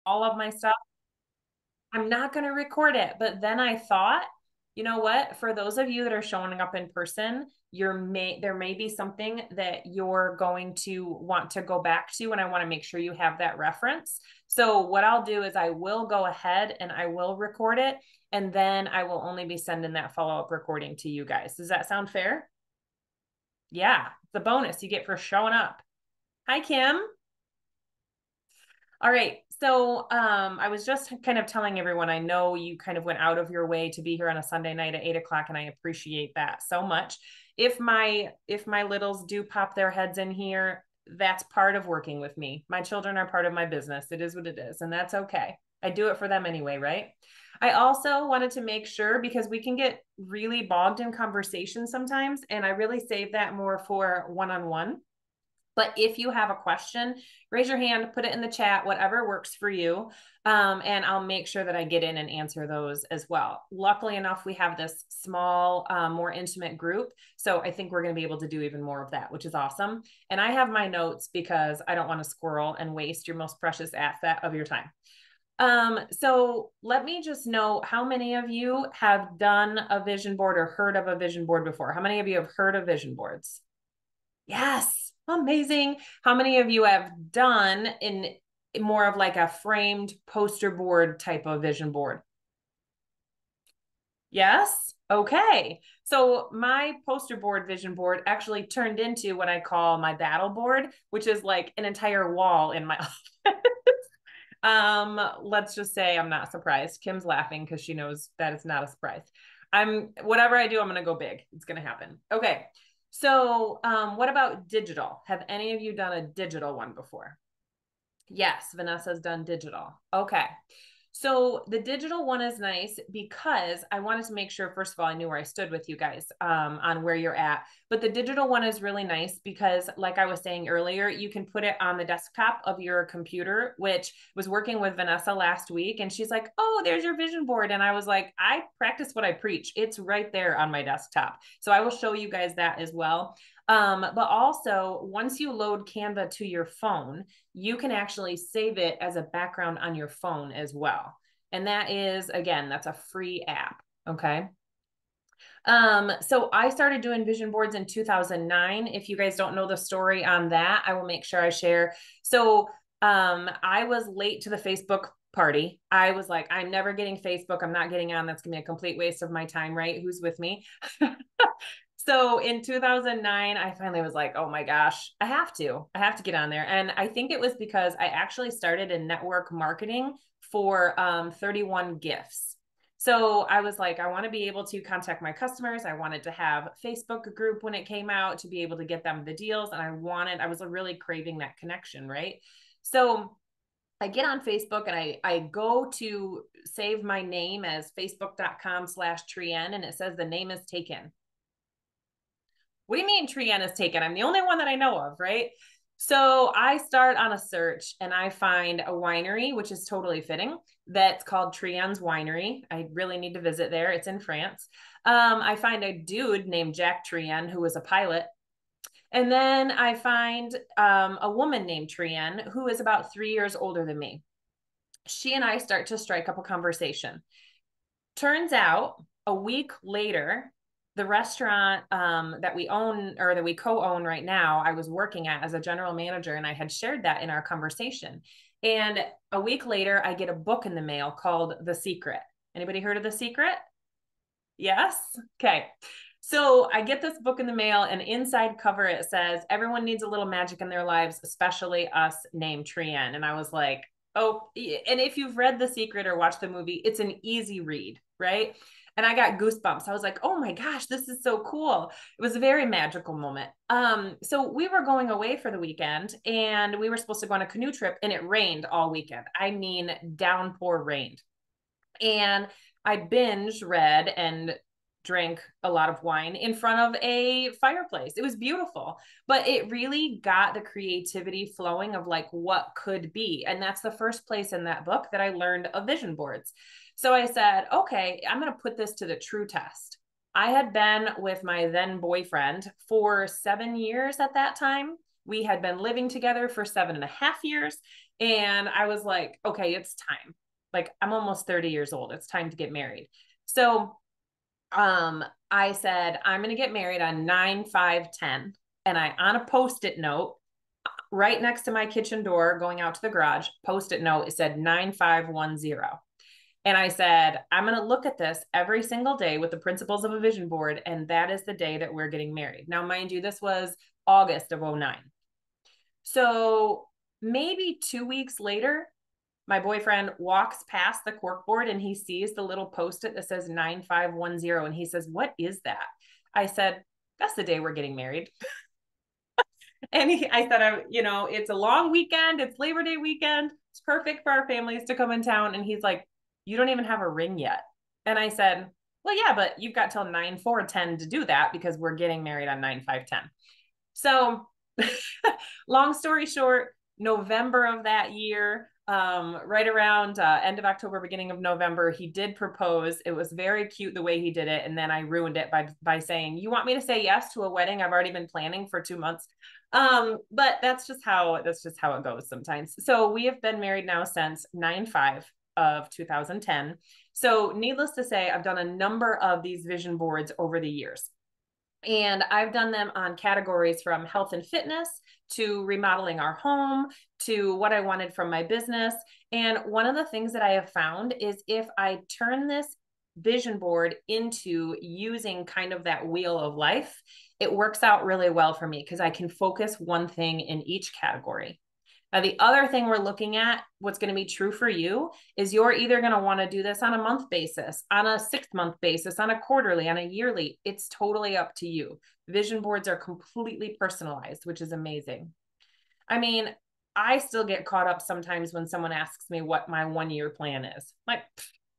all of my stuff. I'm not going to record it. But then I thought, you know what? For those of you that are showing up in person, there may be something that you're going to want to go back to, and I want to make sure you have that reference. So what I'll do is I will go ahead and I will record it, and then I will only be sending that follow-up recording to you guys. Does that sound fair? Yeah, the bonus you get for showing up. Hi, Kim. All right. So I was just kind of telling everyone, I know you kind of went out of your way to be here on a Sunday night at 8 o'clock, and I appreciate that so much. If my littles do pop their heads in here, that's part of working with me. My children are part of my business. It is what it is, and that's okay. I do it for them anyway, right? I also wanted to make sure, because we can get really bogged in conversation sometimes, and I really save that more for one-on-one. But if you have a question, raise your hand, put it in the chat, whatever works for you. And I'll make sure that I get in and answer those as well. Luckily enough, we have this small, more intimate group. So I think we're going to be able to do even more of that, which is awesome. And I have my notes because I don't want to squirrel and waste your most precious asset of your time. So let me just know, how many of you have done a vision board or heard of a vision board before? How many of you have heard of vision boards? Yes, amazing. How many of you have done in more of like a framed poster board type of vision board? Yes. Okay. So my poster board vision board actually turned into what I call my battle board, which is like an entire wall in my office. Let's just say I'm not surprised. Kim's laughing because she knows that it's not a surprise. Whatever I do, I'm gonna go big. It's gonna happen. Okay. So what about digital? Have any of you done a digital one before? Yes, Vanessa's done digital. Okay. So the digital one is nice because I wanted to make sure, first of all, I knew where I stood with you guys on where you're at. But the digital one is really nice because, like I was saying earlier, you can put it on the desktop of your computer, which was working with Vanessa last week. And she's like, oh, there's your vision board. And I was like, I practice what I preach. It's right there on my desktop. So I will show you guys that as well. But also, once you load Canva to your phone, you can actually save it as a background on your phone as well. And that is, again, that's a free app. Okay. So I started doing vision boards in 2009. If you guys don't know the story on that, I will make sure I share. So I was late to the Facebook party. I was like, I'm never getting Facebook. I'm not getting on. That's gonna be a complete waste of my time, right? Who's with me? So in 2009, I finally was like, oh my gosh, I have to get on there. And I think it was because I actually started in network marketing for 31 Gifts. So I was like, I want to be able to contact my customers. I wanted to have a Facebook group when it came out to be able to get them the deals. And I was really craving that connection, right? So I get on Facebook and I go to save my name as facebook.com/Trienne, and it says the name is taken. What do you mean Trienne is taken? I'm the only one that I know of, right? So I start on a search and I find a winery, which is totally fitting. That's called Trienne's Winery. I really need to visit there. It's in France. I find a dude named Jack Trienne who was a pilot. And then I find a woman named Trienne who is about 3 years older than me. She and I start to strike up a conversation. Turns out a week later, the restaurant that we own, or that we co-own right now, I was working at as a general manager, and I had shared that in our conversation. And a week later, I get a book in the mail called The Secret. Anybody heard of The Secret? Yes? Okay. So I get this book in the mail, and inside cover it says, everyone needs a little magic in their lives, especially us, named Trienne. And I was like, oh, and if you've read The Secret or watched the movie, it's an easy read, right? And I got goosebumps. I was like, oh my gosh, this is so cool. It was a very magical moment. So we were going away for the weekend, and we were supposed to go on a canoe trip, and it rained all weekend. I mean, downpour rained. And I binge read and drank a lot of wine in front of a fireplace. It was beautiful, but it really got the creativity flowing of like what could be. And that's the first place in that book that I learned of vision boards. So I said, okay, I'm going to put this to the true test. I had been with my then boyfriend for 7 years at that time. We had been living together for 7.5 years. And I was like, okay, it's time. Like, I'm almost 30 years old. It's time to get married. So I said, I'm going to get married on 9/5/10. And I, on a post-it note, right next to my kitchen door, going out to the garage, post-it note, it said 9/5/10. And I said, I'm going to look at this every single day with the principles of a vision board. And that is the day that we're getting married. Now, mind you, this was August of 2009. So maybe 2 weeks later, my boyfriend walks past the cork board and he sees the little post-it that says 9/5/10. And he says, what is that? I said, that's the day we're getting married. And I said, it's a long weekend. It's Labor Day weekend. It's perfect for our families to come in town. And he's like, you don't even have a ring yet. And I said, well, yeah, but you've got till 9/4/10 to do that because we're getting married on 9/5/10. So long story short, November of that year, right around end of October, beginning of November, he did propose. It was very cute the way he did it. And then I ruined it by saying, you want me to say yes to a wedding I've already been planning for 2 months? But that's just how it goes sometimes. So we have been married now since 9/5 of 2010. So needless to say, I've done a number of these vision boards over the years. And I've done them on categories from health and fitness to remodeling our home to what I wanted from my business. And one of the things that I have found is if I turn this vision board into using kind of that wheel of life, it works out really well for me because I can focus one thing in each category. Now, the other thing we're looking at, what's going to be true for you, is you're either going to want to do this on a month basis, on a 6-month basis, on a quarterly, on a yearly. It's totally up to you. Vision boards are completely personalized, which is amazing. I mean, I still get caught up sometimes when someone asks me what my 1-year plan is. Like,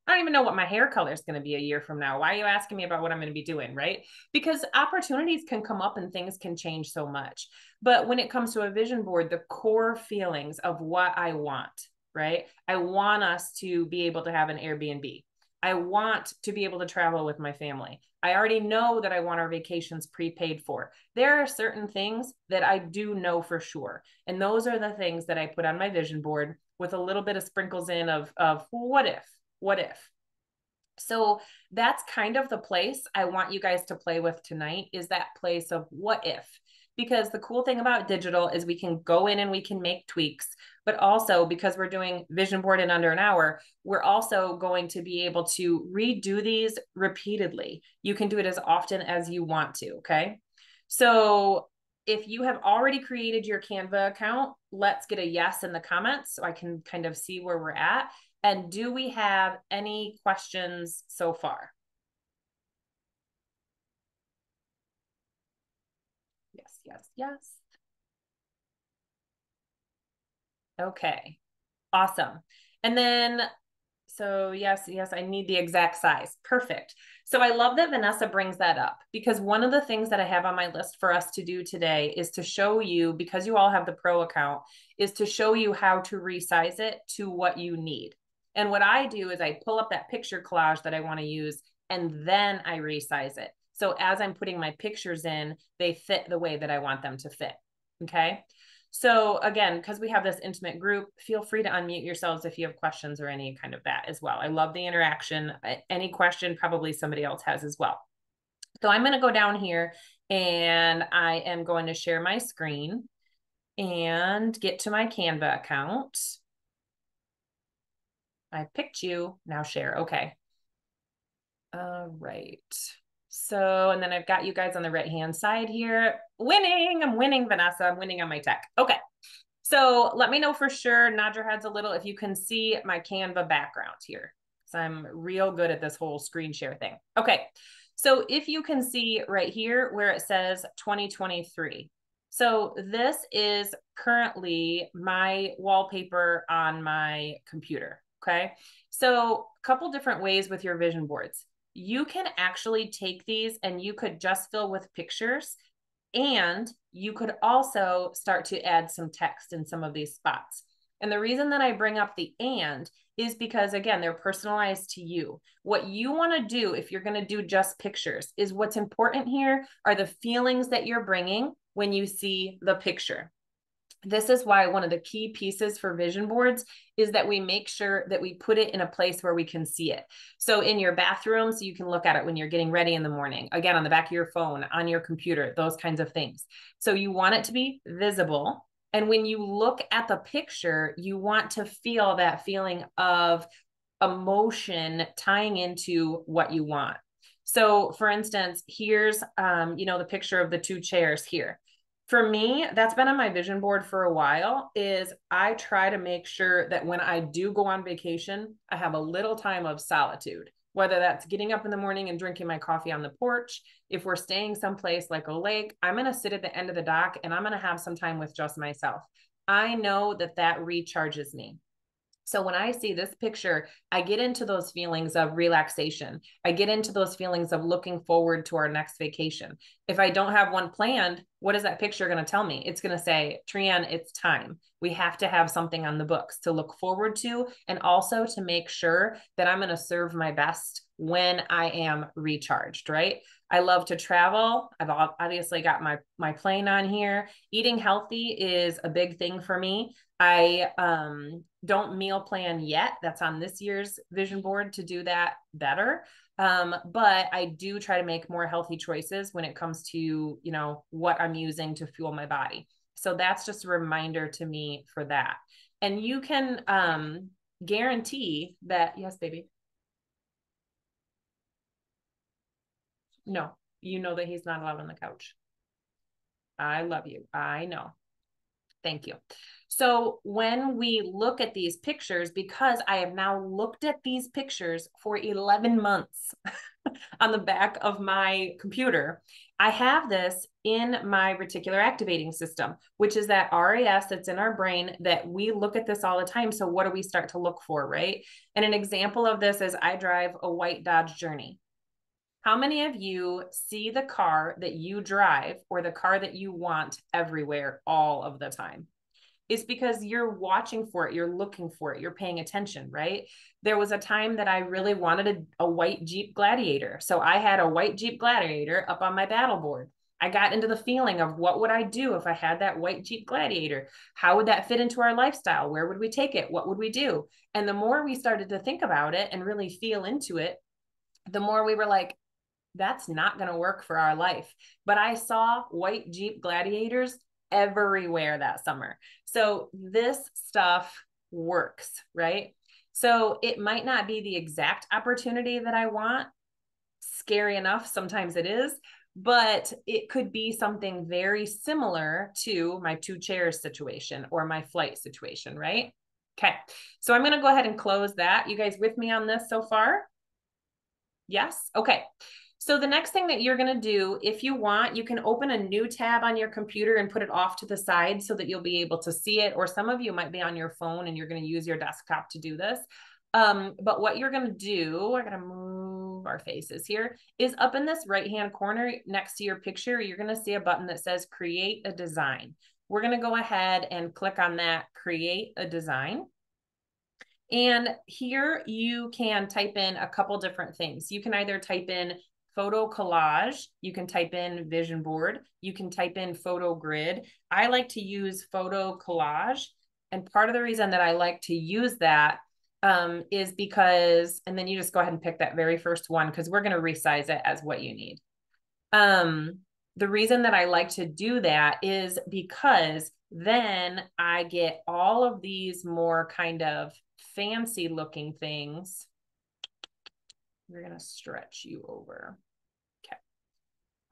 I don't even know what my hair color is going to be a year from now. Why are you asking me about what I'm going to be doing, right? Because opportunities can come up and things can change so much. But when it comes to a vision board, the core feelings of what I want, right? I want us to be able to have an Airbnb. I want to be able to travel with my family. I already know that I want our vacations prepaid for. There are certain things that I do know for sure. And those are the things that I put on my vision board with a little bit of sprinkles in of what if? What if? So that's kind of the place I want you guys to play with tonight, is that place of what if? Because the cool thing about digital is we can go in and we can make tweaks, but also because we're doing vision board in under an hour, we're also going to be able to redo these repeatedly. You can do it as often as you want to, okay? So if you have already created your Canva account, let's get a yes in the comments so I can kind of see where we're at. And do we have any questions so far? Yes, yes, yes. Okay, awesome. And then, so yes, yes, I need the exact size. Perfect. So I love that Vanessa brings that up, because one of the things that I have on my list for us to do today is to show you, because you all have the pro account, is to show you how to resize it to what you need. And what I do is I pull up that picture collage that I want to use, and then I resize it. So as I'm putting my pictures in, they fit the way that I want them to fit. Okay. So again, because we have this intimate group, feel free to unmute yourselves if you have questions or any kind of that as well. I love the interaction. Any question probably somebody else has as well. So I'm going to go down here and I am going to share my screen and get to my Canva account. I picked you. Now share. Okay. All right. So, and then I've got you guys on the right-hand side here. Winning. I'm winning, Vanessa. I'm winning on my tech. Okay. So let me know for sure, nod your heads a little if you can see my Canva background here. So I'm real good at this whole screen share thing. Okay. So if you can see right here where it says 2023. So this is currently my wallpaper on my computer. Okay. So a couple different ways with your vision boards. You can actually take these and you could just fill with pictures, and you could also start to add some text in some of these spots. And the reason that I bring up the and is because, again, they're personalized to you. What you want to do if you're going to do just pictures is what's important here are the feelings that you're bringing when you see the picture. This is why one of the key pieces for vision boards is that we make sure that we put it in a place where we can see it. So in your bathroom, so you can look at it when you're getting ready in the morning, again, on the back of your phone, on your computer, those kinds of things. So you want it to be visible. And when you look at the picture, you want to feel that feeling of emotion tying into what you want. So for instance, here's, the picture of the two chairs here. For me, that's been on my vision board for a while, is I try to make sure that when I do go on vacation, I have a little time of solitude, whether that's getting up in the morning and drinking my coffee on the porch. If we're staying someplace like a lake, I'm going to sit at the end of the dock and I'm going to have some time with just myself. I know that that recharges me. So when I see this picture, I get into those feelings of relaxation. I get into those feelings of looking forward to our next vacation. If I don't have one planned, what is that picture going to tell me? It's going to say, Trian, it's time. We have to have something on the books to look forward to, and also to make sure that I'm going to serve my best when I am recharged, right? I love to travel. I've obviously got my plane on here. Eating healthy is a big thing for me. I don't meal plan yet. That's on this year's vision board to do that better. But I do try to make more healthy choices when it comes to, what I'm using to fuel my body. So that's just a reminder to me for that. And you can guarantee that, yes, baby. No, you know that he's not allowed on the couch. I love you. I know. Thank you. So when we look at these pictures, because I have now looked at these pictures for 11 months on the back of my computer, I have this in my reticular activating system, which is that RAS that's in our brain that we look at this all the time. So what do we start to look for, right? And an example of this is I drive a white Dodge Journey. How many of you see the car that you drive or the car that you want everywhere all of the time? It's because you're watching for it, you're looking for it, you're paying attention, right? There was a time that I really wanted a white Jeep Gladiator. So I had a white Jeep Gladiator up on my battle board. I got into the feeling of what would I do if I had that white Jeep Gladiator? How would that fit into our lifestyle? Where would we take it? What would we do? And the more we started to think about it and really feel into it, the more we were like, that's not going to work for our life. But I saw white Jeep Gladiators everywhere that summer. So this stuff works, right? So it might not be the exact opportunity that I want. Scary enough, sometimes it is, but it could be something very similar to my two chairs situation or my flight situation, right? Okay. So I'm going to go ahead and close that. You guys with me on this so far? Yes. Okay. So the next thing that you're going to do, if you want, you can open a new tab on your computer and put it off to the side so that you'll be able to see it. Or some of you might be on your phone and you're going to use your desktop to do this. But what you're going to do, I got to move our faces here, is up in this right-hand corner next to your picture, you're going to see a button that says create a design. We're going to go ahead and click on that, create a design. And here you can type in a couple different things. You can either type in photo collage, you can type in vision board, you can type in photo grid. I like to use photo collage. And part of the reason that I like to use that is because, and then you just go ahead and pick that very first one because we're going to resize it as what you need. The reason that I like to do that is because then I get all of these more kind of fancy looking things. We're going to stretch you over. Okay.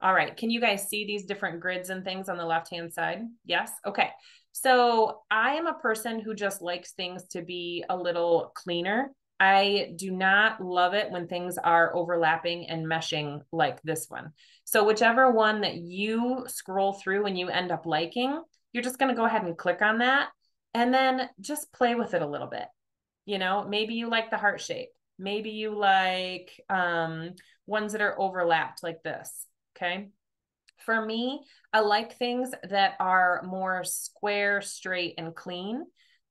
All right. Can you guys see these different grids and things on the left-hand side? Yes. Okay. So I am a person who just likes things to be a little cleaner. I do not love it when things are overlapping and meshing like this one. So whichever one that you scroll through and you end up liking, you're just going to go ahead and click on that and then just play with it a little bit. Maybe you like the heart shape. Maybe you like ones that are overlapped like this. Okay. For me, I like things that are more square, straight, and clean.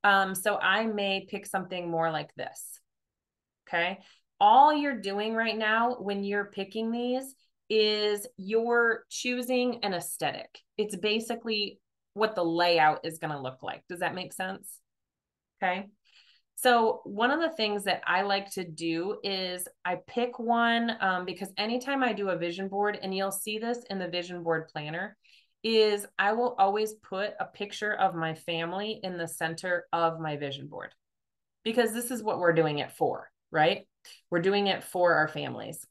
So I may pick something more like this. Okay. All you're doing right now when you're picking these is you're choosing an aesthetic. It's basically what the layout is going to look like. Does that make sense? Okay. So one of the things that I like to do is I pick one because anytime I do a vision board, and you'll see this in the vision board planner, is I will always put a picture of my family in the center of my vision board, because this is what we're doing it for, right? We're doing it for our families.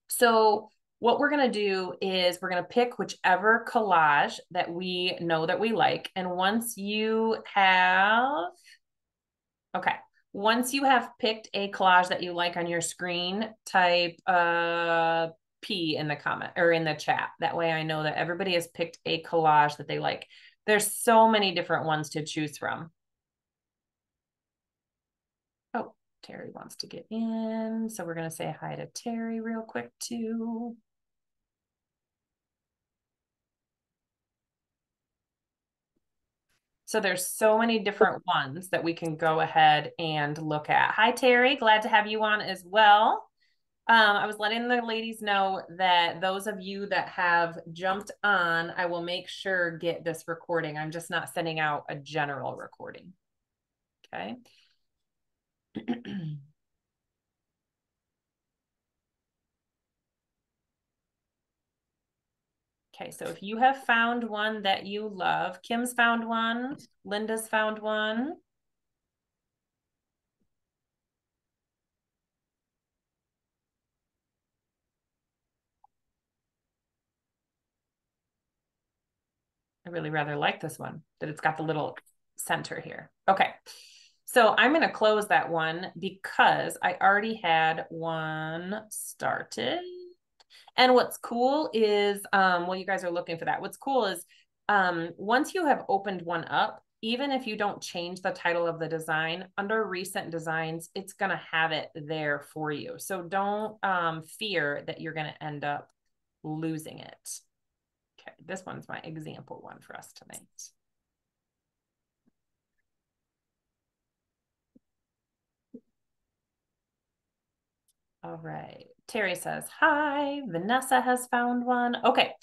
So what we're going to do is we're going to pick whichever collage that we know that we like. And once you have picked a collage that you like on your screen, type P in the comment or in the chat. That way I know that everybody has picked a collage that they like. There's so many different ones to choose from. Oh, Terry wants to get in. So we're going to say hi to Terry real quick too. So there's so many different ones that we can go ahead and look at. Hi, Terry. Glad to have you on as well. I was letting the ladies know that those of you that have jumped on, I will make sure get this recording. I'm just not sending out a general recording. Okay. Okay, so if you have found one that you love, Kim's found one, Linda's found one. I really rather like this one, that it's got the little center here. Okay, so I'm going to close that one because I already had one started. And what's cool is, well, you guys are looking for that. What's cool is once you have opened one up, even if you don't change the title of the design, under recent designs, it's going to have it there for you. So don't fear that you're going to end up losing it. Okay, this one's my example one for us tonight. All right. Terry says, hi. Vanessa has found one. Okay.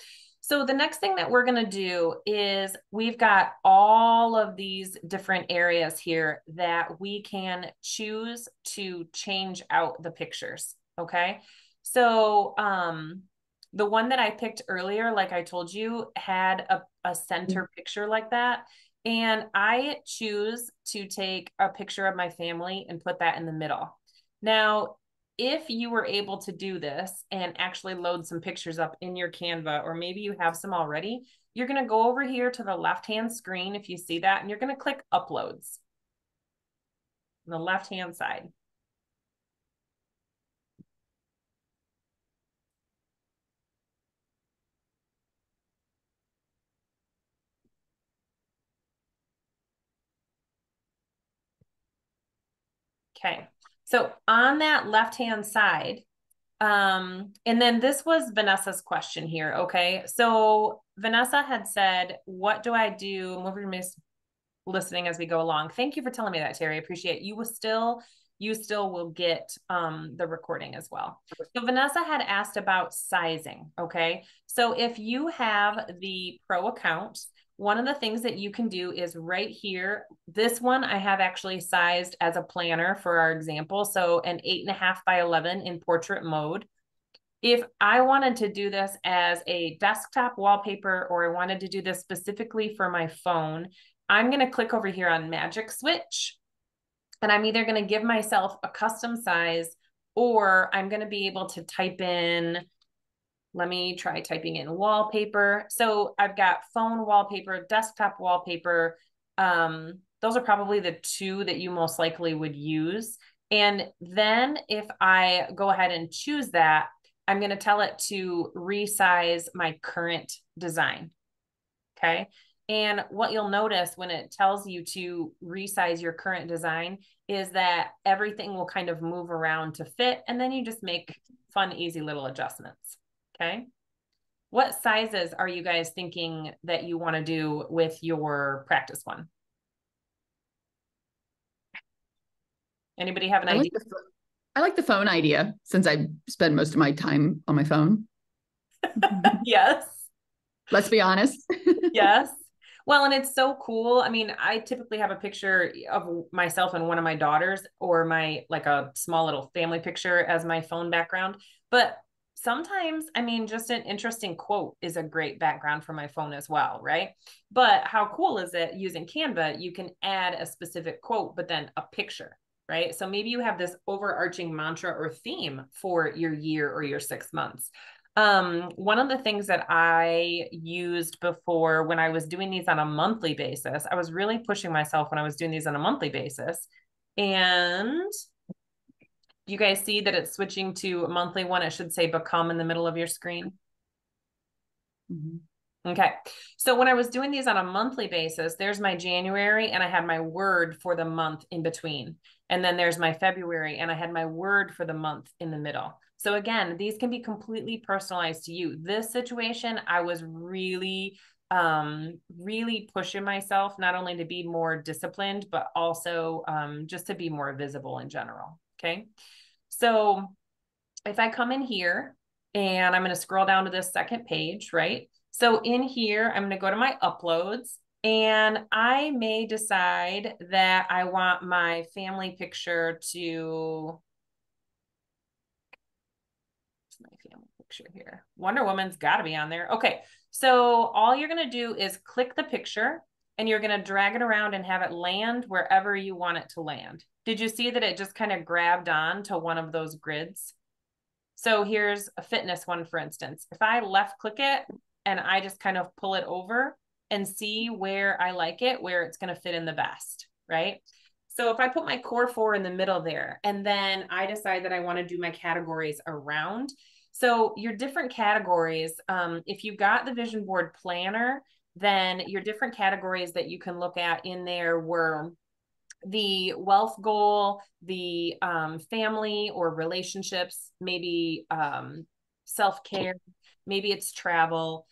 So the next thing that we're going to do is we've got all of these different areas here that we can choose to change out the pictures. Okay. So the one that I picked earlier, like I told you, had a center picture like that. And I choose to take a picture of my family and put that in the middle. Now, if you were able to do this and actually load some pictures up in your Canva, or maybe you have some already, you're going to go over here to the left-hand screen, if you see that, and you're going to click Uploads on the left-hand side. Okay, so on that left-hand side, and then this was Vanessa's question here. Okay, so Vanessa had said, what do I do? Move your miss listening as we go along. Thank you for telling me that, Terry. I appreciate it. You still will get the recording as well. So Vanessa had asked about sizing. Okay, so if you have the pro account, one of the things that you can do is right here. This one I have actually sized as a planner for our example. So an 8.5 by 11 in portrait mode. If I wanted to do this as a desktop wallpaper, or I wanted to do this specifically for my phone, I'm going to click over here on Magic Switch, and I'm either going to give myself a custom size, or I'm going to be able to type in, let me try typing in wallpaper. So I've got phone wallpaper, desktop wallpaper. Those are probably the two that you most likely would use. And then if I go ahead and choose that, I'm going to tell it to resize my current design. Okay. And what you'll notice when it tells you to resize your current design is that everything will kind of move around to fit. And then you just make fun, easy little adjustments. Okay. What sizes are you guys thinking that you want to do with your practice one? Anybody have an idea? I like the phone idea, since I spend most of my time on my phone. Yes. Let's be honest. Yes. Well, and it's so cool. I mean, I typically have a picture of myself and one of my daughters, or my like a small little family picture as my phone background. But sometimes, I mean, just an interesting quote is a great background for my phone as well, right? But how cool is it using Canva? You can add a specific quote, but then a picture, right? So maybe you have this overarching mantra or theme for your year or your 6 months. One of the things that I used before when I was doing these on a monthly basis, I was really pushing myself when I was doing these on a monthly basis. And you guys see that it's switching to a monthly one. It should say become in the middle of your screen. Mhm. Okay. So when I was doing these on a monthly basis, there's my January and I had my word for the month in between. And then there's my February and I had my word for the month in the middle. So again, these can be completely personalized to you. This situation, I was really pushing myself not only to be more disciplined, but also just to be more visible in general. Okay. So if I come in here and I'm going to scroll down to this second page, right? So in here, I'm going to go to my uploads and I may decide that I want my family picture to, what's my family picture here? Wonder Woman's got to be on there. Okay. So all you're going to do is click the picture and you're going to drag it around and have it land wherever you want it to land. Did you see that it just kind of grabbed on to one of those grids? So here's a fitness one, for instance. If I left click it and I just kind of pull it over and see where I like it, where it's going to fit in the best, right? So if I put my core four in the middle there, and then I decide that I want to do my categories around. So your different categories, if you got the vision board planner, then your different categories that you can look at in there were the wealth goal, the family or relationships, maybe self-care, maybe it's travel.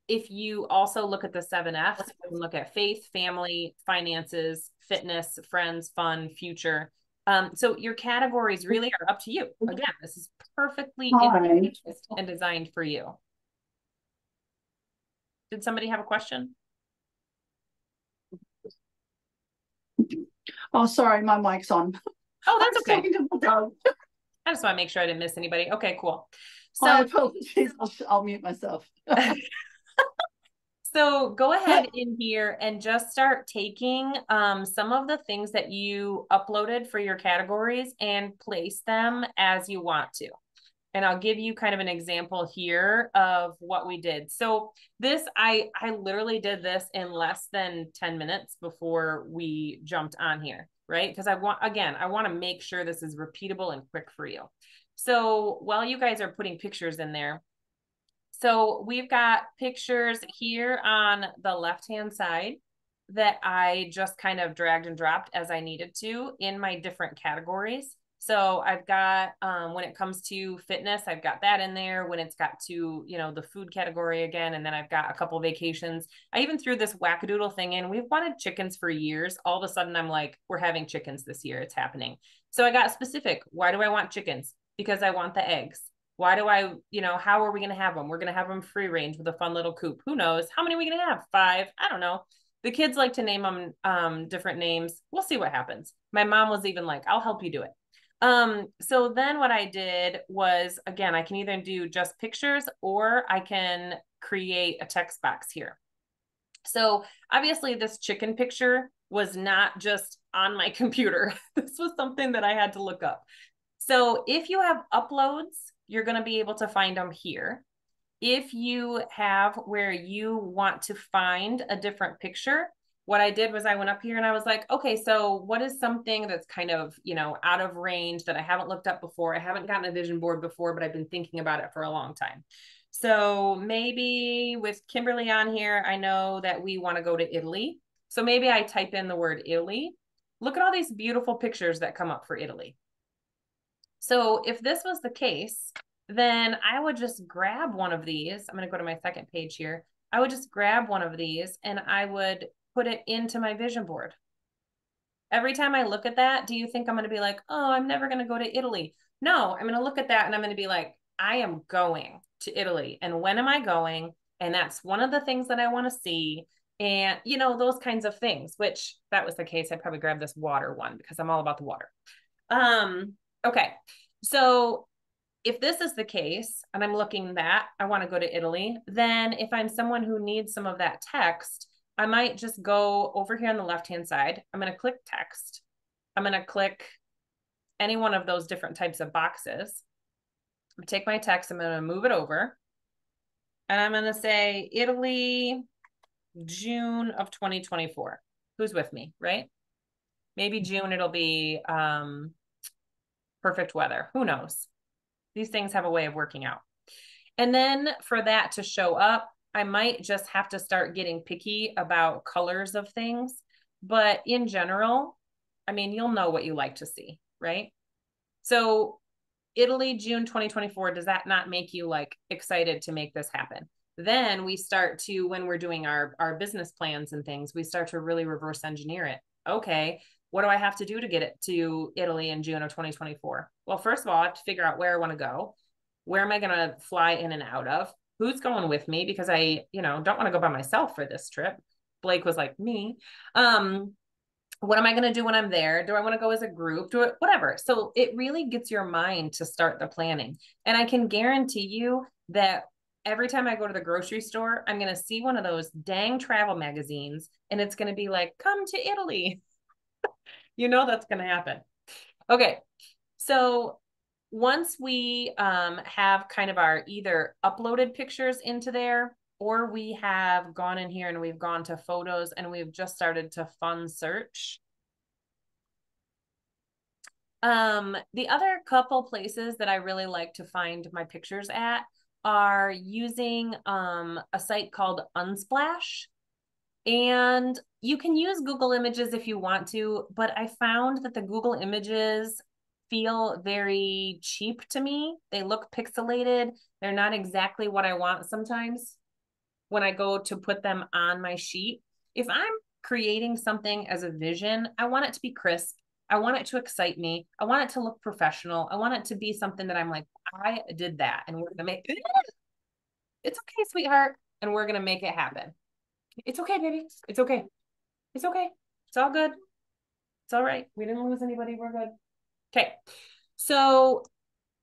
If you also look at the 7Fs, you can look at faith, family, finances, fitness, friends, fun, future. So your categories really are up to you. Again, this is perfectly and designed for you. Did somebody have a question? Oh, sorry, my mic's on. Oh, that's okay. Talking to my dog. I just want to make sure I didn't miss anybody. Okay, cool. So I apologize. I'll mute myself. So go ahead in here and just start taking some of the things that you uploaded for your categories and place them as you want to. And I'll give you kind of an example here of what we did. So this, I literally did this in less than 10 minutes before we jumped on here, right? Because I want to make sure this is repeatable and quick for you. So while you guys are putting pictures in there, so we've got pictures here on the left-hand side that I just kind of dragged and dropped as I needed to in my different categories. So I've got, when it comes to fitness, I've got that in there. When it's got to, the food category again, and then I've got a couple vacations. I even threw this wackadoodle thing in. We've wanted chickens for years. All of a sudden I'm like, we're having chickens this year. It's happening. So I got specific. Why do I want chickens? Because I want the eggs. Why do I, how are we going to have them? We're going to have them free range with a fun little coop. Who knows? How many are we going to have? 5? I don't know. The kids like to name them different names. We'll see what happens. My mom was even like, I'll help you do it. So then what I did was, again, I can either do just pictures or I can create a text box here. So obviously this chicken picture was not just on my computer. This was something that I had to look up. So if you have uploads, you're going to be able to find them here. If you have where you want to find a different picture, what I did was I went up here and I was like, okay, so what is something that's kind of, out of range that I haven't looked up before? I haven't gotten a vision board before, but I've been thinking about it for a long time. So maybe with Kimberly on here, I know that we want to go to Italy. So maybe I type in the word Italy. Look at all these beautiful pictures that come up for Italy. So if this was the case, then I would just grab one of these. I'm going to go to my second page here. I would just grab one of these and I would put it into my vision board. Every time I look at that, do you think I'm going to be like, oh, I'm never going to go to Italy? No, I'm going to look at that and I'm going to be like, I am going to Italy. And when am I going? And that's one of the things that I want to see. and you know, those kinds of things, which that was the case. I'd probably grab this water one because I'm all about the water. Okay. So if this is the case and I'm looking that I want to go to Italy, then if I'm someone who needs some of that text, I might just go over here on the left-hand side. I'm going to click text. I'm going to click any one of those different types of boxes. I'm going to take my text. I'm going to move it over. And I'm going to say Italy, June of 2024. Who's with me, right? Maybe June it'll be perfect weather. Who knows? These things have a way of working out. And then for that to show up, I might just have to start getting picky about colors of things. But in general, I mean, you'll know what you like to see, right? So Italy, June 2024, does that not make you like excited to make this happen? Then we start to, when we're doing our business plans and things, we start to really reverse engineer it. Okay, what do I have to do to get it to Italy in June of 2024? Well, first of all, I have to figure out where I want to go. Where am I going to fly in and out of? Who's going with me? Because I, don't want to go by myself for this trip. Blake was like, me. What am I going to do when I'm there? Do I want to go as a group? Do it, whatever. So it really gets your mind to start the planning. And I can guarantee you that every time I go to the grocery store, I'm going to see one of those dang travel magazines and it's going to be like, come to Italy. That's going to happen. Okay. So once we have kind of our either uploaded pictures into there, or we have gone in here and we've gone to photos and we've just started to fun search. The other couple places that I really like to find my pictures at are using a site called Unsplash. And you can use Google Images if you want to, but I found that the Google Images feel very cheap to me. They look pixelated. They're not exactly what I want sometimes when I go to put them on my sheet. If I'm creating something as a vision, I want it to be crisp. I want it to excite me. I want it to look professional. I want it to be something that I'm like, I did that and we're going to make it. It's okay, sweetheart. And we're going to make it happen. It's okay, baby. It's okay. It's okay. It's all good. It's all right. We didn't lose anybody. We're good. Okay. So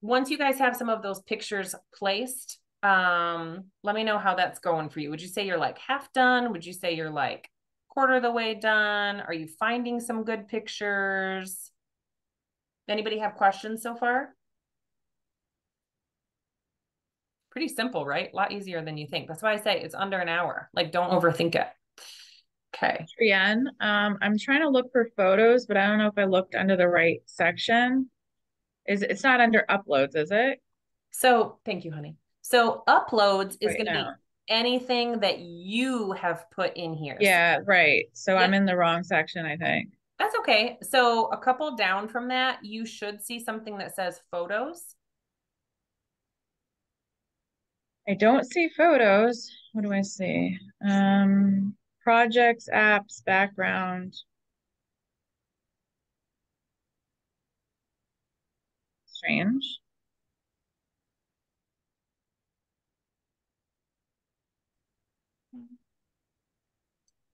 once you guys have some of those pictures placed, let me know how that's going for you. Would you say you're like half done? Would you say you're like quarter of the way done? Are you finding some good pictures? Anybody have questions so far? Pretty simple, right? A lot easier than you think. That's why I say it's under an hour. Like, don't overthink it. Okay. Trienne, I'm trying to look for photos, but I don't know if I looked under the right section. It's not under uploads, is it? So thank you, honey. So uploads is going to no. be anything that you have put in here. Yeah, right. So Yep. I'm in the wrong section, I think. That's okay. So a couple down from that, you should see something that says photos. I don't see photos. What do I see? Projects, apps, background. Strange.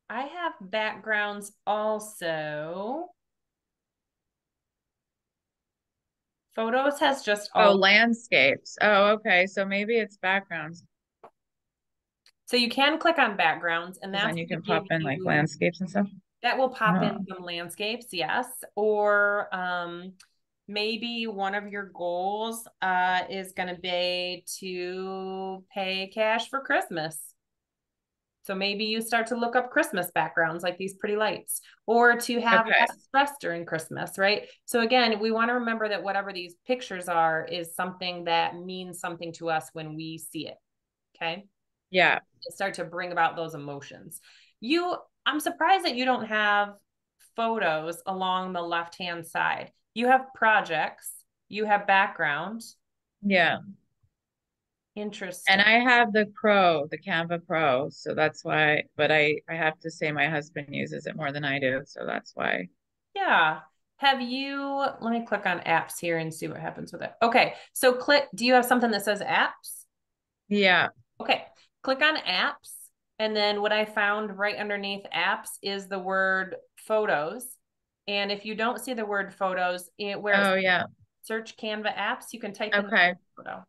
I have backgrounds also. Photos has just all landscapes. Oh, okay. So maybe it's backgrounds. So you can click on backgrounds and then you can pop in like landscapes and stuff. That will pop in some landscapes, yes. Or maybe one of your goals is going to be to pay cash for Christmas. So maybe you start to look up Christmas backgrounds like these pretty lights, or to have less stress during Christmas, right? So again, we want to remember that whatever these pictures are is something that means something to us when we see it. Okay. Yeah. Start to bring about those emotions. I'm surprised that you don't have photos along the left-hand side. You have projects, you have background. Yeah. Interesting. And I have the Canva Pro. So that's why, but I have to say my husband uses it more than I do. So that's why. Yeah. Let me click on apps here and see what happens with it. Okay. So do you have something that says apps? Yeah. Okay. Click on apps And then what I found right underneath apps is the word photos. And if you don't see the word photos, where Oh it's yeah. search Canva apps, you can type in the Okay. word photo.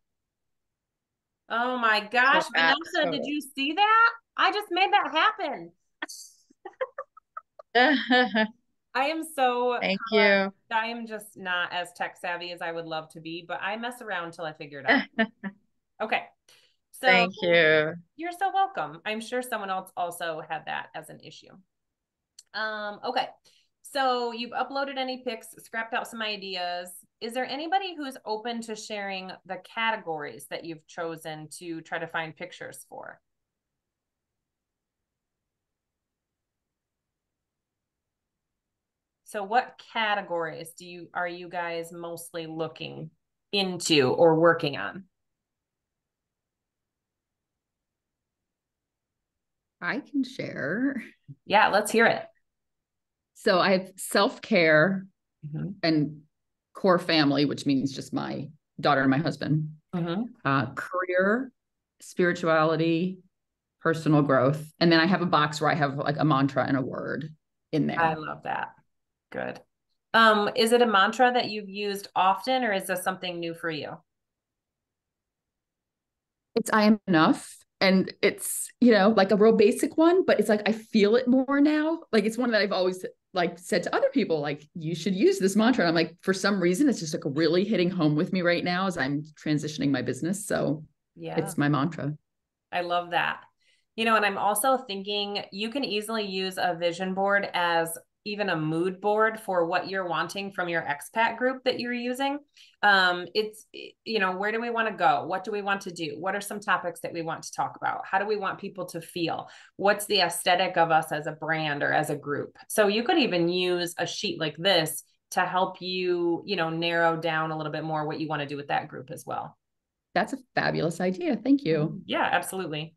Oh my gosh, So Vanessa, apps did photos. you see that? I just made that happen. I am so, Thank you. I am just not as tech savvy as I would love to be, but I mess around till I figure it out. Okay. So Thank you. you're so welcome. I'm sure someone else also had that as an issue. Okay. So you've uploaded any pics, scrapped out some ideas. Is there anybody who's open to sharing the categories that you've chosen to try to find pictures for? So what categories are you guys mostly looking into or working on? I can share. Yeah, let's hear it. So I have self-care Mm-hmm. and core family, which means just my daughter and my husband. Mm-hmm. Career, spirituality, personal growth. And then I have a box where I have like a mantra and a word in there. I love that. Good. Is it a mantra that you've used often, or is this something new for you? It's I am enough. And it's, like a real basic one, but it's like I feel it more now. Like it's one that I've always like said to other people, like, you should use this mantra. And I'm like, for some reason, it's just like really hitting home with me right now as I'm transitioning my business. So Yeah, it's my mantra. I love that. And I'm also thinking you can easily use a vision board as even a mood board for what you're wanting from your expat group that you're using. It's, where do we want to go? What do we want to do? What are some topics that we want to talk about? How do we want people to feel? What's the aesthetic of us as a brand or as a group? So you could even use a sheet like this to help you, narrow down a little bit more what you want to do with that group as well. That's a fabulous idea. Thank you. Yeah, absolutely.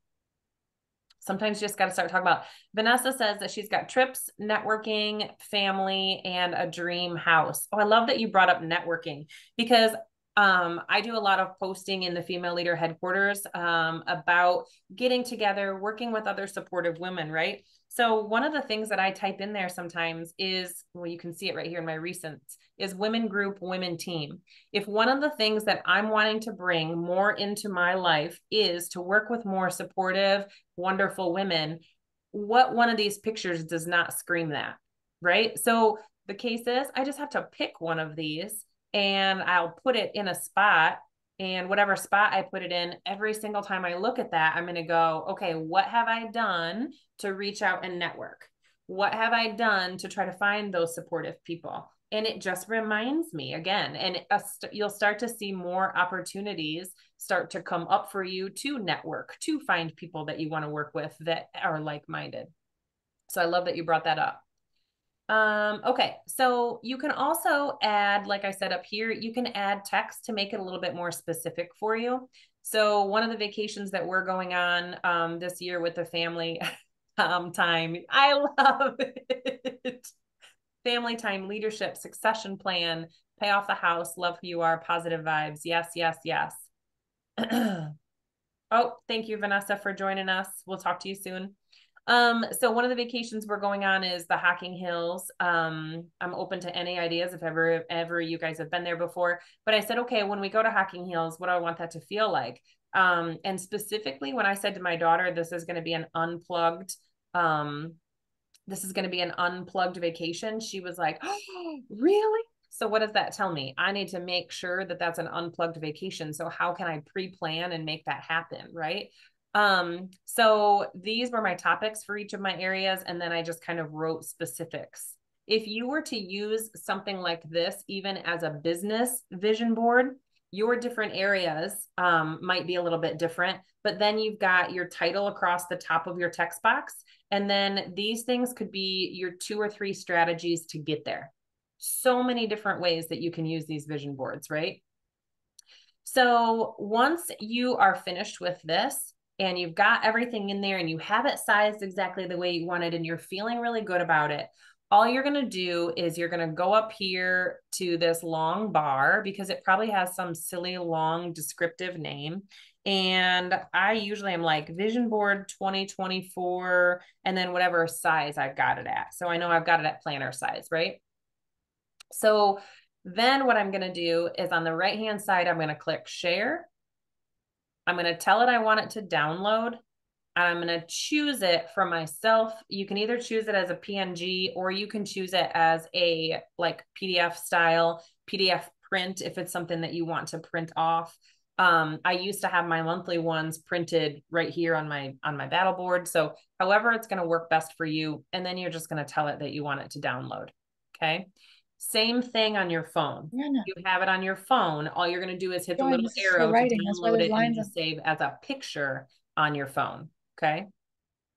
Sometimes you just got to start talking about. Vanessa says that she's got trips, networking, family, and a dream house. Oh, I love that you brought up networking because I do a lot of posting in the Female Leader headquarters about getting together, working with other supportive women, right? So one of the things that I type in there sometimes is, well, you can see it right here in my recents, is women group, women team. If one of the things that I'm wanting to bring more into my life is to work with more supportive, wonderful women, what one of these pictures does not scream that, right? So the case is I just have to pick one of these and I'll put it in a spot, and whatever spot I put it in, every single time I look at that, I'm going to go, okay, what have I done to reach out and network? What have I done to try to find those supportive people? And it just reminds me again, and you'll start to see more opportunities start to come up for you to network, to find people that you want to work with that are like-minded. So I love that you brought that up. Okay, so you can also add, like I said up here, you can add text to make it a little bit more specific for you. So one of the vacations that we're going on this year with the family time, I love it. Family time, leadership, succession plan, pay off the house, love who you are, positive vibes. Yes, yes, yes. Oh, thank you, Vanessa, for joining us. We'll talk to you soon. So one of the vacations we're going on is the Hocking Hills. I'm open to any ideas if ever you guys have been there before. But I said, okay, when we go to Hocking Hills, what do I want that to feel like? And specifically when I said to my daughter, this is going to be an unplugged vacation, she was like, oh, really? So what does that tell me? I need to make sure that that's an unplugged vacation. So how can I pre-plan and make that happen, right? So these were my topics for each of my areas, and then I just kind of wrote specifics. If you were to use something like this, even as a business vision board, your different areas might be a little bit different, but then you've got your title across the top of your text box. And then these things could be your 2 or 3 strategies to get there. So many different ways that you can use these vision boards, right? So once you are finished with this and you've got everything in there and you have it sized exactly the way you want it and you're feeling really good about it, all you're going to do is you're going to go up here to this long bar because it probably has some silly long descriptive name. And I usually am like Vision Board 2024 and then whatever size I've got it at. So I know I've got it at planner size, right? So then what I'm going to do is on the right-hand side, I'm going to click share. I'm going to tell it I want it to download. I'm going to choose it for myself. You can either choose it as a PNG or you can choose it as a like PDF style, PDF print if it's something that you want to print off. I used to have my monthly ones printed right here on my battle board. So however it's going to work best for you. And then you're just going to tell it that you want it to download. Okay. Same thing on your phone. Yeah. You have it on your phone. All you're going to do is hit the Joy, little this is for arrow to writing. That's why download there's it and lines to on- save as a picture on your phone. Okay.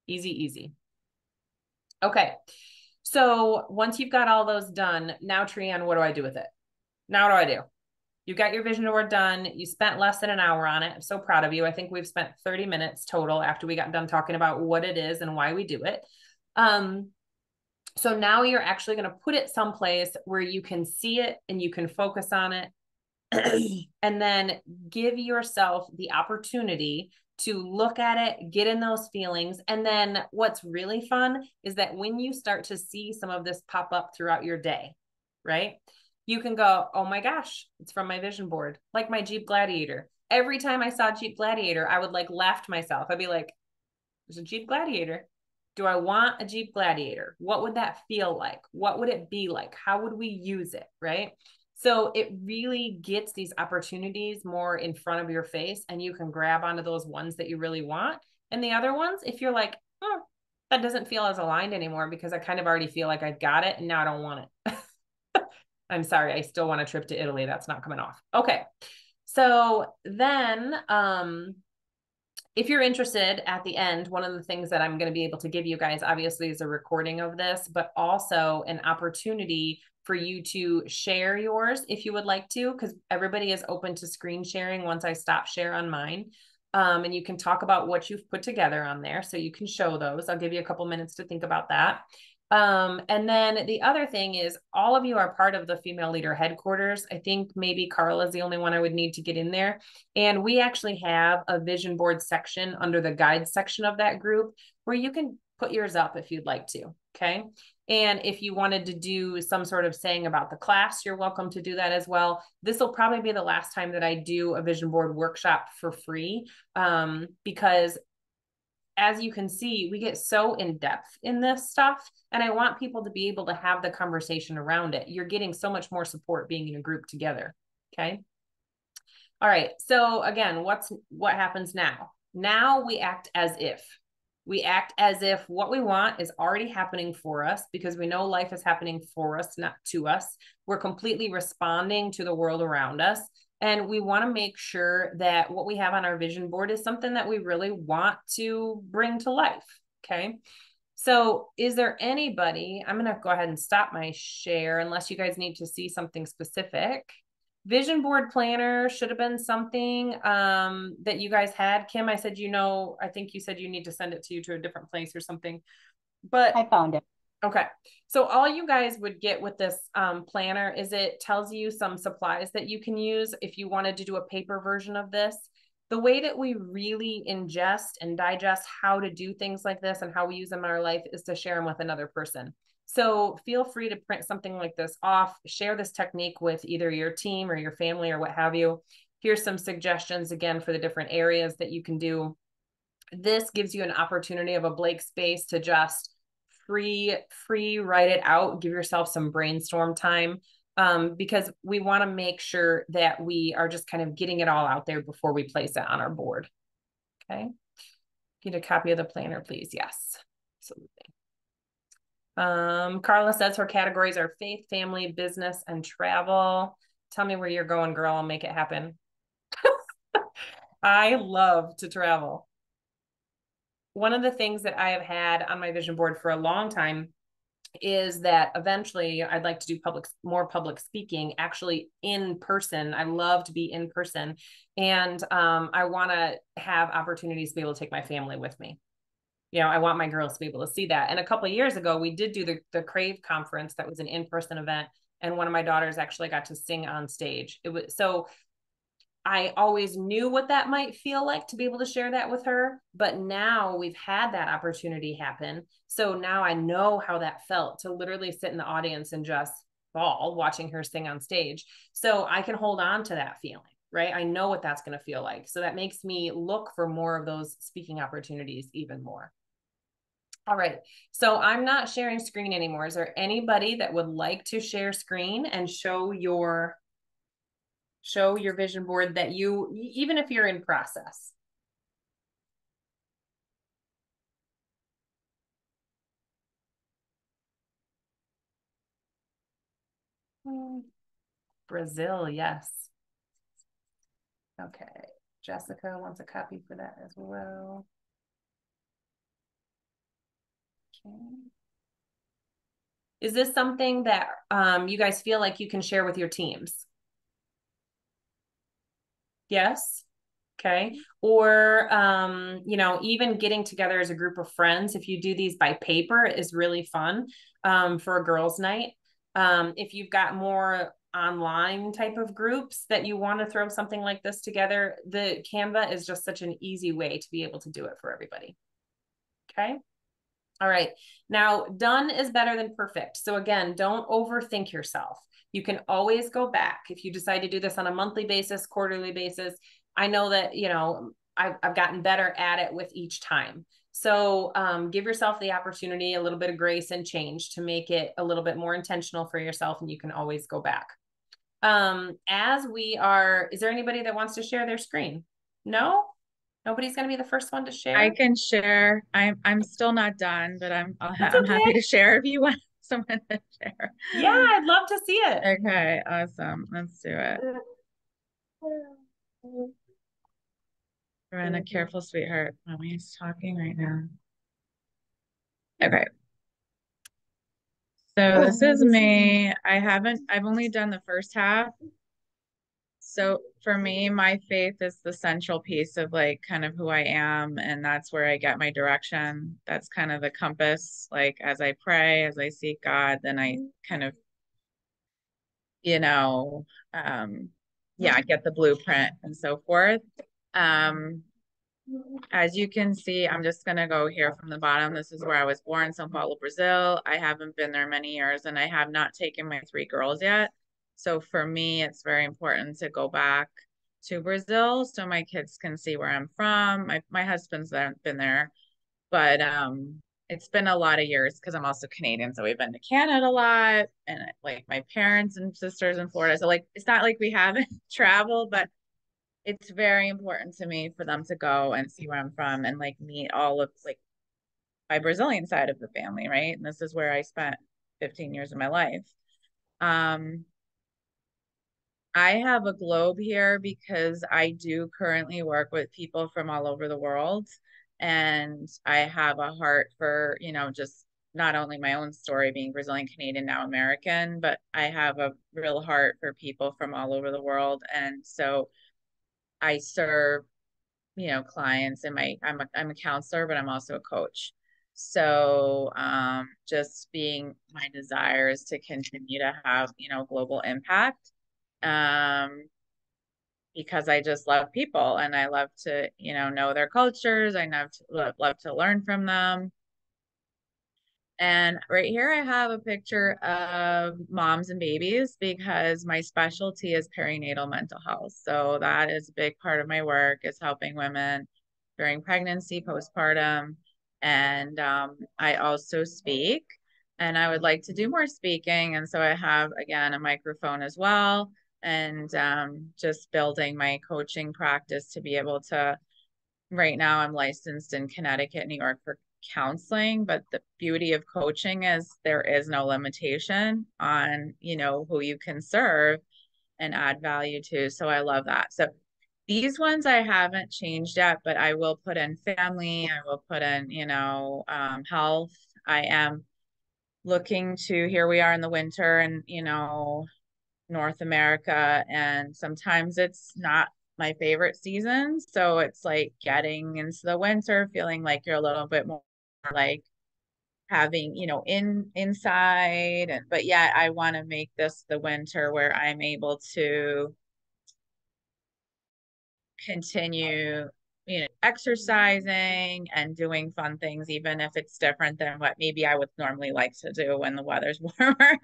Easy, easy. Okay. So once you've got all those done, now Trianne, what do I do with it? Now what do I do? You got your vision board done. You spent less than an hour on it. I'm so proud of you. I think we've spent 30 minutes total after we got done talking about what it is and why we do it. So now you're actually going to put it someplace where you can see it and you can focus on it. And then give yourself the opportunity to look at it, get in those feelings. And then what's really fun is that when you start to see some of this pop up throughout your day, right? You can go, oh my gosh, it's from my vision board, like my Jeep Gladiator. Every time I saw Jeep Gladiator, I would like laugh to myself. I'd be like, there's a Jeep Gladiator. Do I want a Jeep Gladiator? What would that feel like? What would it be like? How would we use it? Right? So it really gets these opportunities more in front of your face and you can grab onto those ones that you really want. And the other ones, if you're like, oh, that doesn't feel as aligned anymore because I kind of already feel like I've got it and now I don't want it. I'm sorry, I still want a trip to Italy. That's not coming off. Okay. So then, if you're interested at the end, one of the things that I'm going to be able to give you guys, obviously, is a recording of this, but also an opportunity for you to share yours if you would like to, because everybody is open to screen sharing once I stop share on mine. And you can talk about what you've put together on there. So you can show those. I'll give you a couple minutes to think about that. And then the other thing is all of you are part of the Female Leader Headquarters. I think maybe Carla is the only one I would need to get in there. And we actually have a vision board section under the guide section of that group where you can put yours up if you'd like to. Okay. And if you wanted to do some sort of saying about the class, you're welcome to do that as well. This will probably be the last time that I do a vision board workshop for free, because as you can see, we get so in depth in this stuff. And I want people to be able to have the conversation around it. You're getting so much more support being in a group together. Okay. All right. So again, what happens now? Now we act as if. We act as if what we want is already happening for us because we know life is happening for us, not to us. We're completely responding to the world around us. And we want to make sure that what we have on our vision board is something that we really want to bring to life. Okay. So is there anybody, I'm going to go ahead and stop my share unless you guys need to see something specific. Vision board planner should have been something that you guys had. Kim, I said, I think you said you need to send it to you to a different place or something, but I found it. Okay. So all you guys would get with this planner is it tells you some supplies that you can use if you wanted to do a paper version of this. The way that we really ingest and digest how to do things like this and how we use them in our life is to share them with another person. So feel free to print something like this off, share this technique with either your team or your family or what have you. Here's some suggestions again for the different areas that you can do. This gives you an opportunity of a blank space to just free write it out, give yourself some brainstorm time, because we want to make sure that we are just kind of getting it all out there before we place it on our board. Okay. Get a copy of the planner, please. Yes, absolutely. Carla says her categories are faith, family, business, and travel. Tell me where you're going, girl. I'll make it happen. I love to travel. One of the things that I have had on my vision board for a long time is that eventually I'd like to do more public speaking, actually in person. I love to be in person. And I want to have opportunities to be able to take my family with me. I want my girls to be able to see that. And a couple of years ago, we did do the Crave conference. That was an in-person event. And one of my daughters actually got to sing on stage. It was so I always knew what that might feel like to be able to share that with her. But now we've had that opportunity happen. So now I know how that felt to literally sit in the audience and just bawl watching her sing on stage. So I can hold on to that feeling, right? I know what that's going to feel like. So that makes me look for more of those speaking opportunities even more. All right. So I'm not sharing screen anymore. Is there anybody that would like to share screen and show your vision board that you, even if you're in process? Brazil, yes. Okay. Jessica wants a copy for that as well. Okay. Is this something that you guys feel like you can share with your teams? Yes. Okay. Or, even getting together as a group of friends, if you do these by paper, is really fun for a girls' night. If you've got more online type of groups that you want to throw something like this together, the Canva is just such an easy way to be able to do it for everybody. Okay. All right. Now, done is better than perfect. So again, don't overthink yourself. You can always go back. If you decide to do this on a monthly basis, quarterly basis, I know that, I've gotten better at it with each time. So give yourself the opportunity, a little bit of grace and change to make it a little bit more intentional for yourself, and you can always go back. Is there anybody that wants to share their screen? No? Nobody's going to be the first one to share? I can share. I'm still not done, but I'm okay. happy to share if you want someone to share. Yeah, I'd love to see it. Okay, awesome. Let's do it. Run a careful, sweetheart. Mommy's talking right now. Okay. So this is me. I've only done the first half. So for me, my faith is the central piece of like kind of who I am, and that's where I get my direction. That's kind of the compass. Like as I pray, as I seek God, then I kind of, get the blueprint and so forth. As you can see, I'm just gonna go here from the bottom. This is where I was born, São Paulo, Brazil. I haven't been there many years, and I have not taken my 3 girls yet. So for me, it's very important to go back to Brazil so my kids can see where I'm from. My husband's been there, but it's been a lot of years because I'm also Canadian. So we've been to Canada a lot, and like my parents and sisters in Florida. So like it's not like we haven't traveled, but it's very important to me for them to go and see where I'm from and like meet all of like my Brazilian side of the family, right? And this is where I spent 15 years of my life. I have a globe here because I do currently work with people from all over the world. And I have a heart for, just not only my own story being Brazilian, Canadian, now American, but I have a real heart for people from all over the world. And so I serve, clients, and I'm a counselor, but I'm also a coach. So just being my desire is to continue to have, global impact. Because I just love people and I love to, know their cultures. I love to learn from them. And right here, I have a picture of moms and babies because my specialty is perinatal mental health. So that is a big part of my work, is helping women during pregnancy, postpartum. And I also speak, and I would like to do more speaking. And so I have, again, a microphone as well, and just building my coaching practice to be able to, right now I'm licensed in Connecticut, New York for counseling, but the beauty of coaching is there is no limitation on, who you can serve and add value to. So I love that. So these ones I haven't changed yet, but I will put in family. I will put in, health. I am looking to, here we are in the winter and, North America, and sometimes it's not my favorite season. So it's like getting into the winter, feeling like you're a little bit more like having, inside, but yet I want to make this the winter where I'm able to continue, exercising and doing fun things, even if it's different than what maybe I would normally like to do when the weather's warmer.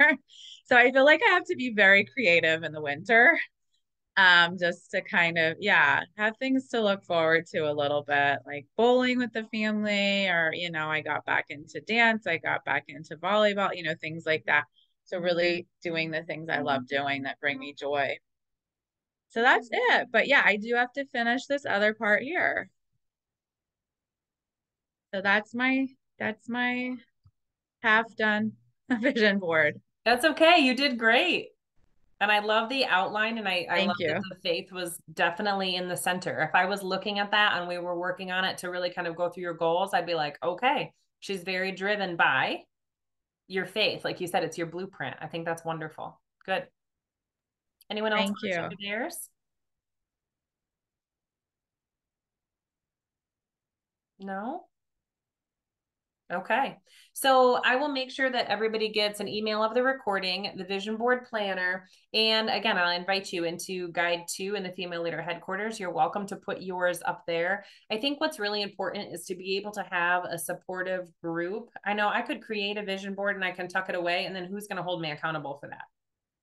So I feel like I have to be very creative in the winter, just to kind of, yeah, have things to look forward to a little bit, like bowling with the family, or, I got back into dance, I got back into volleyball, things like that. So really doing the things I love doing that bring me joy. So that's it. But yeah, I do have to finish this other part here. So that's my half done vision board. That's okay. You did great. And I love the outline, and I love Thank you. that the faith was definitely in the center. If I was looking at that and we were working on it to really kind of go through your goals, I'd be like, okay, she's very driven by your faith. Like you said, it's your blueprint. I think that's wonderful. Good. Anyone else Thank want to you. do theirs? No? Okay. So I will make sure that everybody gets an email of the recording, the vision board planner. And again, I'll invite you into guide 2 in the female leader headquarters. You're welcome to put yours up there. I think what's really important is to be able to have a supportive group. I know I could create a vision board and I can tuck it away, and then who's going to hold me accountable for that?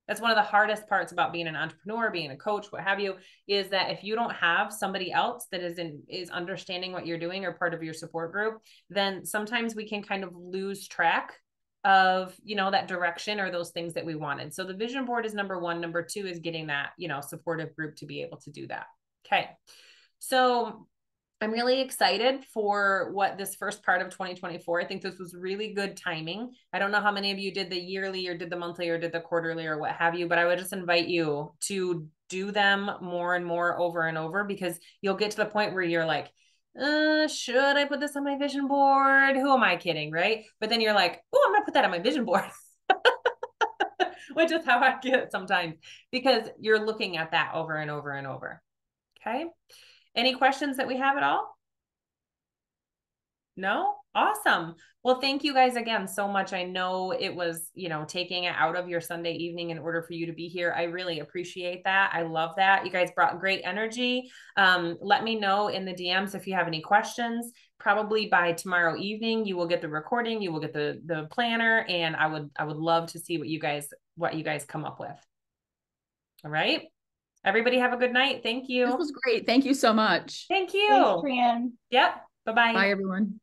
That's one of the hardest parts about being an entrepreneur, being a coach, what have you, is that if you don't have somebody else that is understanding what you're doing or part of your support group, then sometimes we can kind of lose track of, that direction or those things that we wanted. So the vision board is number 1. Number 2 is getting that, supportive group to be able to do that. Okay. So I'm really excited for what this first part of 2024. I think this was really good timing. I don't know how many of you did the yearly or did the monthly or did the quarterly or what have you, but I would just invite you to do them more and more over and over, because you'll get to the point where you're like, should I put this on my vision board? Who am I kidding, right? But then you're like, oh, I'm going to put that on my vision board. Which is how I get it sometimes, because you're looking at that over and over and over. Okay. Any questions that we have at all? No? Awesome. Well, thank you guys again so much. I know it was, taking it out of your Sunday evening in order for you to be here. I really appreciate that. I love that. You guys brought great energy. Let me know in the DMs if you have any questions. Probably by tomorrow evening, you will get the recording, you will get the planner, and I would love to see what you guys come up with. All right. Everybody have a good night. Thank you. This was great. Thank you so much. Thank you. Thanks, Trian. Yep. Bye-bye. Bye, everyone.